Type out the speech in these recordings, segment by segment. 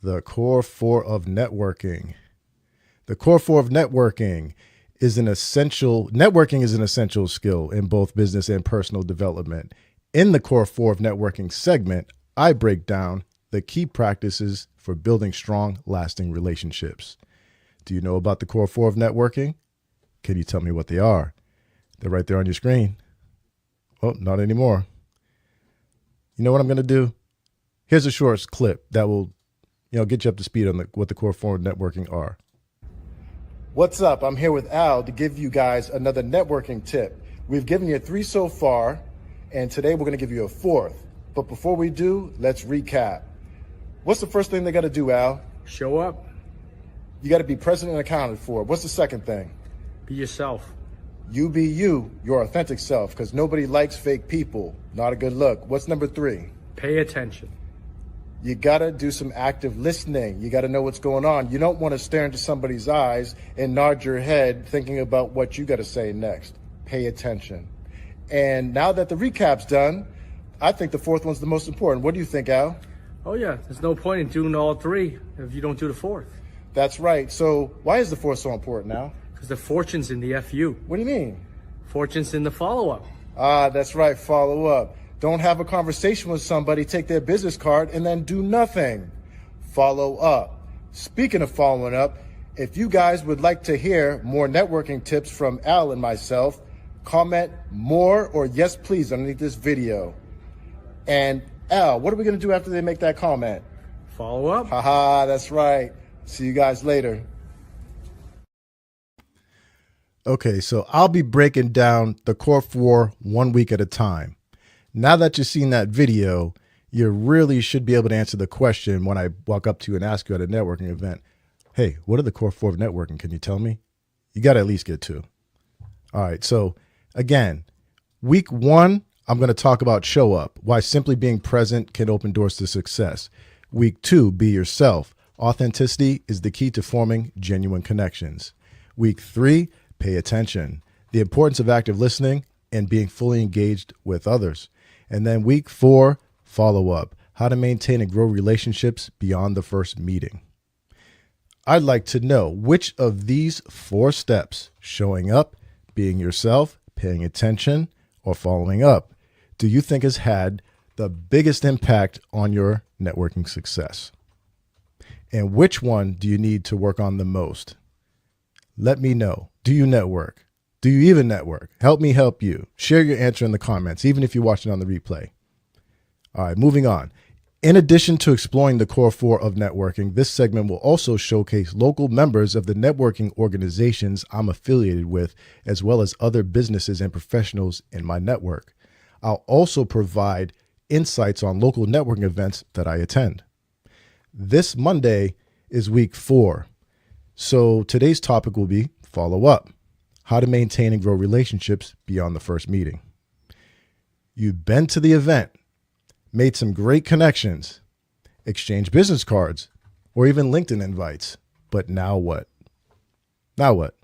the core four of networking. The core four of networking is an essential skill in both business and personal development. In the core four of networking segment, I break down the key practices for building strong, lasting relationships. Do you know about the core four of networking? Can you tell me what they are? They're right there on your screen. Oh, not anymore. You know what I'm going to do? Here's a short clip that will, get you up to speed on what the core four of networking are. What's up? I'm here with Al to give you guys another networking tip. We've given you 3 so far, and today we're going to give you a 4th. But before we do, let's recap. What's the first thing they got to do, Al? Show up. You got to be present and accounted for. What's the second thing? Be yourself. You be you, your authentic self, because nobody likes fake people. Not a good look. What's number 3? Pay attention. You got to do some active listening. You got to know what's going on. You don't want to stare into somebody's eyes and nod your head thinking about what you got to say next. Pay attention. And now that the recap's done, I think the 4th one's the most important. What do you think, Al? Oh yeah, there's no point in doing all 3 if you don't do the 4th. That's right. So why is the 4th so important now? Because the fortune's in the FU. What do you mean? Fortune's in the follow-up. Ah, that's right, follow up. Don't have a conversation with somebody, take their business card, and then do nothing. Follow up. Speaking of following up, if you guys would like to hear more networking tips from Al and myself, comment more or yes please underneath this video. And Al, what are we going to do after they make that comment? Follow up. Haha, that's right. See you guys later. Okay, so I'll be breaking down the core 4 1 week at a time. Now that you've seen that video, you really should be able to answer the question when I walk up to you and ask you at a networking event, hey, what are the core 4 of networking? Can you tell me? You got to at least get 2. All right, so again, week 1, I'm going to talk about show up, why simply being present can open doors to success. Week 2, be yourself. Authenticity is the key to forming genuine connections. Week 3, pay attention. The importance of active listening and being fully engaged with others. And then week 4, follow up, how to maintain and grow relationships beyond the first meeting. I'd like to know which of these 4 steps, showing up, being yourself, paying attention, or following up, do you think has had the biggest impact on your networking success? And which one do you need to work on the most? Let me know. Do you network? Do you even network? Help me help you. Share your answer in the comments, even if you're watching on the replay. All right, moving on. In addition to exploring the core 4 of networking, this segment will also showcase local members of the networking organizations I'm affiliated with, as well as other businesses and professionals in my network. I'll also provide insights on local networking events that I attend. This Monday is week 4. So today's topic will be follow up, how to maintain and grow relationships beyond the first meeting. You've been to the event, made some great connections, exchanged business cards, or even LinkedIn invites. But now what? Now what?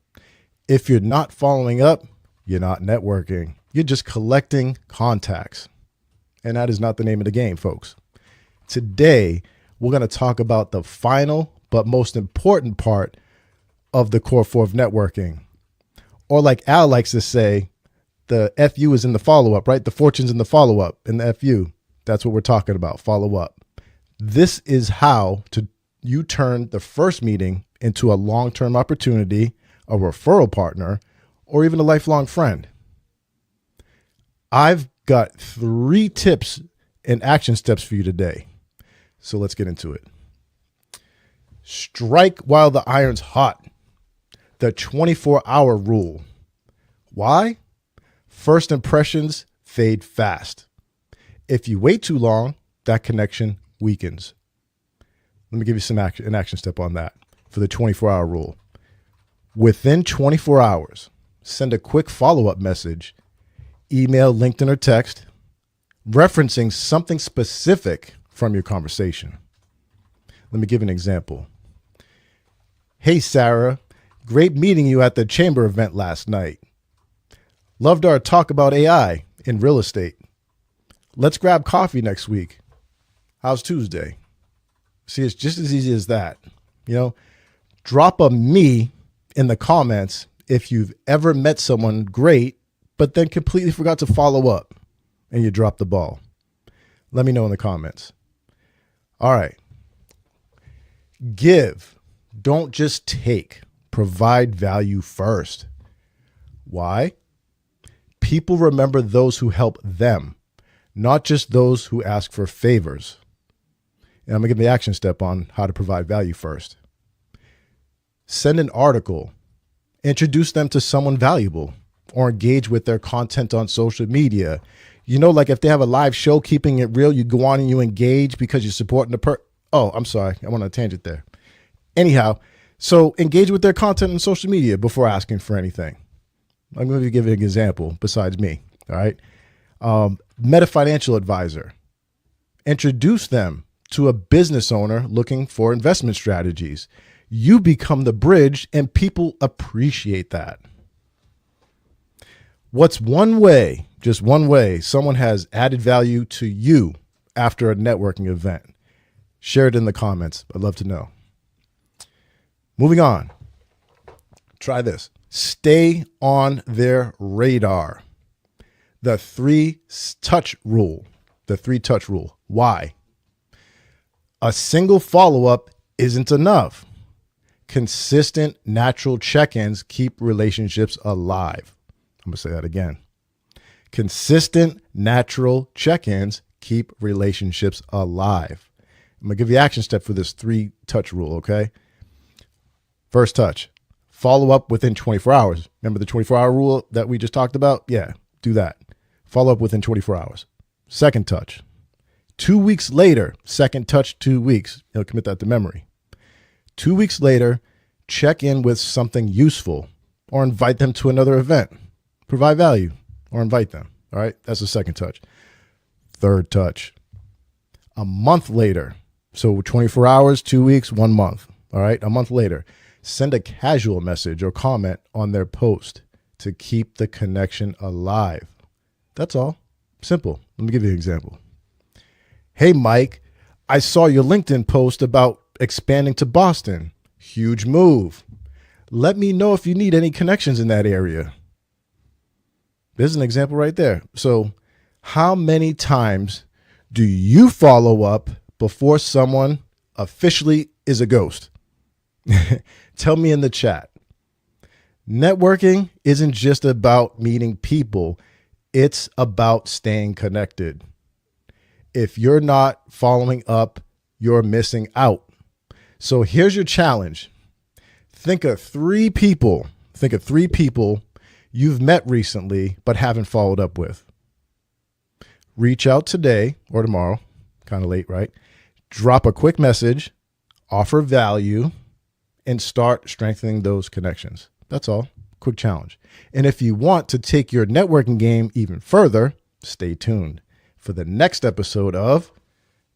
If you're not following up, you're not networking. You're just collecting contacts. And that is not the name of the game, folks. Today, we're going to talk about the final but most important part of the core 4 of networking. Or like Al likes to say, the FU is in the follow-up, right? The fortune's in the follow-up in the FU. That's what we're talking about, follow-up. This is how you turn the first meeting into a long-term opportunity, a referral partner, or even a lifelong friend. I've got 3 tips and action steps for you today. So let's get into it. Strike while the iron's hot. The 24-hour rule. Why? First impressions fade fast. If you wait too long, that connection weakens. Let me give you an action step on that for the 24-hour rule. Within 24 hours, send a quick follow-up message, email, LinkedIn, or text, referencing something specific from your conversation. Let me give an example. Hey, Sarah, great meeting you at the chamber event last night. Loved our talk about AI in real estate. Let's grab coffee next week. How's Tuesday? See, it's just as easy as that. You know, drop a me in the comments if you've ever met someone great, but then completely forgot to follow up and you dropped the ball. Let me know in the comments. All right. Give. Don't just take. Provide value first. Why? People remember those who help them, not just those who ask for favors. And I'm going to give the action step on how to provide value first. Send an article. Introduce them to someone valuable or engage with their content on social media. You know, like if they have a live show, Keeping It Real, you go on and you engage because you're supporting the Oh, I'm sorry. I went on a tangent there. Anyhow, so engage with their content on social media before asking for anything. I'm going to give you an example besides me. All right. Meta financial advisor. Introduce them to a business owner looking for investment strategies. You become the bridge and people appreciate that. What's one way, just one way, someone has added value to you after a networking event? Share it in the comments. I'd love to know. Moving on. Try this. Stay on their radar. The three-touch rule. The three-touch rule. Why? A single follow-up isn't enough. Consistent, natural check-ins keep relationships alive. I'm going to say that again. Consistent, natural check-ins keep relationships alive. I'm going to give you the action step for this three-touch rule, okay? First touch. Follow up within 24 hours. Remember the 24-hour rule that we just talked about? Yeah, do that. Follow up within 24 hours. Second touch. 2 weeks later, second touch, 2 weeks. You'll commit that to memory. 2 weeks later, check in with something useful or invite them to another event. Provide value or invite them. All right, that's the second touch. Third touch. A month later. So 24 hours, 2 weeks, 1 month. All right, a month later. Send a casual message or comment on their post to keep the connection alive. That's all. Simple. Let me give you an example. Hey, Mike, I saw your LinkedIn post about expanding to Boston. Huge move. Let me know if you need any connections in that area. There's an example right there. So how many times do you follow up before someone officially is a ghost? Tell me in the chat. Networking isn't just about meeting people. It's about staying connected. If you're not following up, you're missing out. So here's your challenge. Think of three people you've met recently but haven't followed up with. Reach out today or tomorrow, kind of late, right? Drop a quick message, offer value, and start strengthening those connections. That's all. Quick challenge. And if you want to take your networking game even further, stay tuned for the next episode of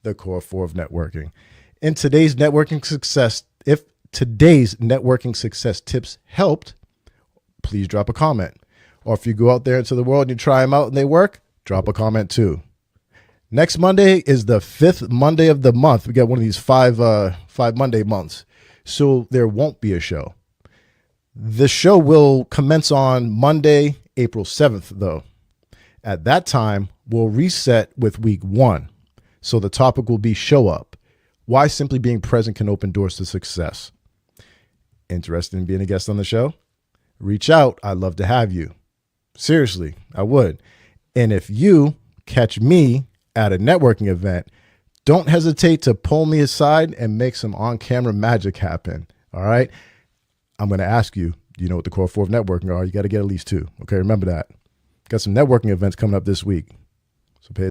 The Core 4 of Networking. In today's networking success, if today's networking success tips helped, please drop a comment. Or if you go out there into the world and you try them out and they work, drop a comment too. Next Monday is the 5th Monday of the month. We got one of these five Monday months. So there won't be a show. The show will commence on Monday, April 7th, though. At that time, we'll reset with week 1. So the topic will be show up. Why simply being present can open doors to success. Interested in being a guest on the show? Reach out. I'd love to have you. Seriously, I would. And if you catch me at a networking event, don't hesitate to pull me aside and make some on-camera magic happen. All right. I'm going to ask you, do you know what the core 4 of networking are? You got to get at least 2. Okay. Remember that. Got some networking events coming up this week. So pay